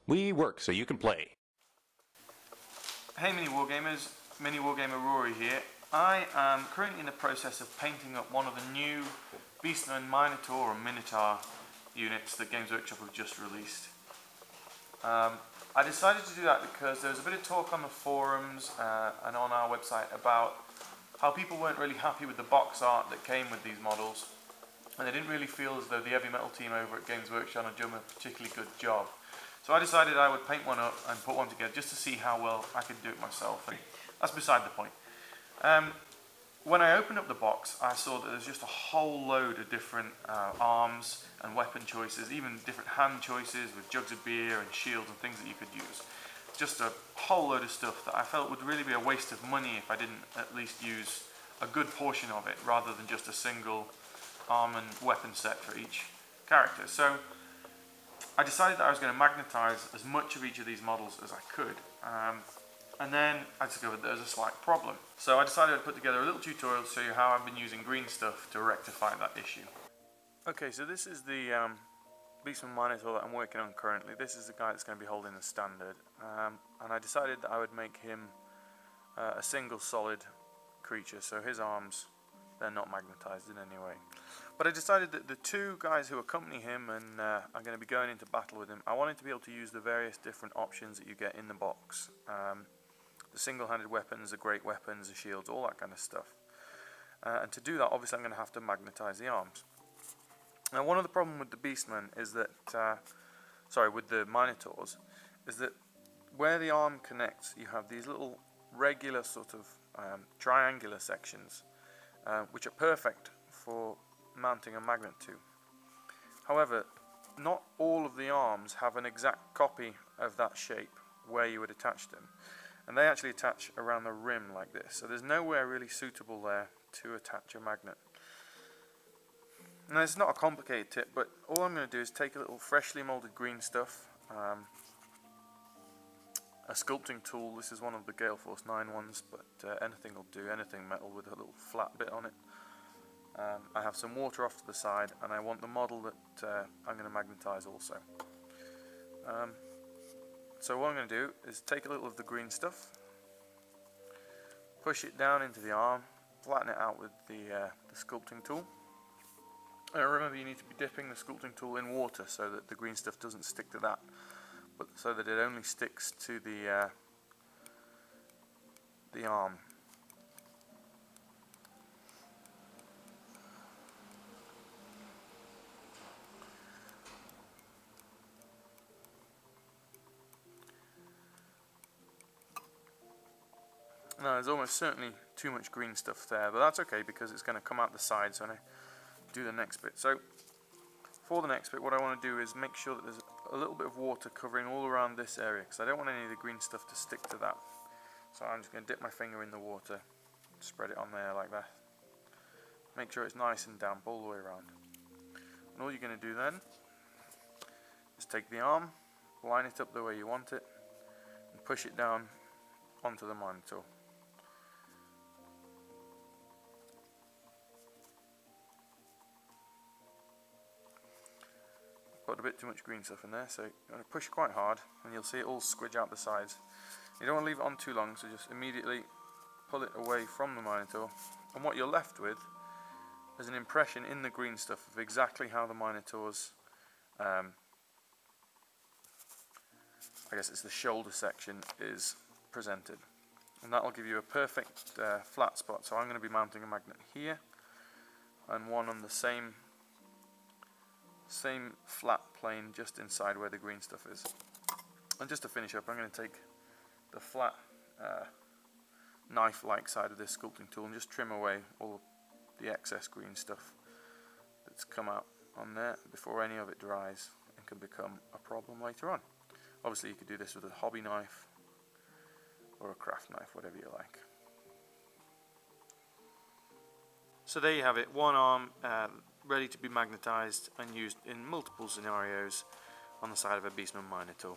We work so you can play. Hey Mini Wargamers, Mini Wargamer Rory here. I am currently in the process of painting up one of the new Beastman Minotaur or Minotaur units that Games Workshop have just released. I decided to do that because there was a bit of talk on the forums and on our website about how people weren't really happy with the box art that came with these models, and they didn't really feel as though the heavy metal team over at Games Workshop had done a particularly good job. So I decided I would paint one up and put one together just to see how well I could do it myself, and that's beside the point. When I opened up the box, I saw that there's just a whole load of different arms and weapon choices, even different hand choices with jugs of beer and shields and things that you could use. Just a whole load of stuff that I felt would really be a waste of money if I didn't at least use a good portion of it rather than just a single arm and weapon set for each character. So I decided that I was going to magnetize as much of each of these models as I could, and then I discovered there was a slight problem. So I decided I'd put together a little tutorial to show you how I've been using green stuff to rectify that issue. Okay, so this is the Beastman Minotaur that I'm working on currently. This is the guy that's going to be holding the standard, and I decided that I would make him a single solid creature, so his arms, they're not magnetized in any way. But I decided that the two guys who accompany him and are going to be going into battle with him, I wanted to be able to use the various different options that you get in the box. The single-handed weapons, the great weapons, the shields, all that kind of stuff. And to do that, obviously I'm going to have to magnetize the arms. Now one of the problems with the Beastmen is that, with the Minotaurs, is that where the arm connects, you have these little regular sort of triangular sections, which are perfect for mounting a magnet to. However, not all of the arms have an exact copy of that shape where you would attach them, and they actually attach around the rim like this, so there's nowhere really suitable there to attach a magnet. Now it's not a complicated tip, but all I'm going to do is take a little freshly molded green stuff, a sculpting tool. This is one of the Gale Force 9 ones, but anything will do, anything metal with a little flat bit on it. I have some water off to the side, and I want the model that I'm going to magnetize also. So what I'm going to do is take a little of the green stuff, push it down into the arm, flatten it out with the sculpting tool. And remember, you need to be dipping the sculpting tool in water so that the green stuff doesn't stick to that, but so that it only sticks to the arm. Now there's almost certainly too much green stuff there, but that's okay because it's going to come out the sides when I do the next bit. So for the next bit, what I want to do is make sure that there's a little bit of water covering all around this area, because I don't want any of the green stuff to stick to that. So I'm just going to dip my finger in the water, spread it on there like that. Make sure it's nice and damp all the way around. And all you're going to do then is take the arm, line it up the way you want it, and push it down onto the Minotaur. Got a bit too much green stuff in there, so you're going to push quite hard and you'll see it all squidge out the sides. You don't want to leave it on too long, so just immediately pull it away from the Minotaur, and what you're left with is an impression in the green stuff of exactly how the Minotaur's, I guess it's the shoulder section, is presented. And that will give you a perfect flat spot. So I'm going to be mounting a magnet here and one on the same flat plane just inside where the green stuff is. And just to finish up, I'm going to take the flat knife-like side of this sculpting tool and just trim away all the excess green stuff that's come out on there before any of it dries and can become a problem later on. Obviously you could do this with a hobby knife or a craft knife, whatever you like. So there you have it, one arm ready to be magnetized and used in multiple scenarios on the side of a Beastman Minotaur.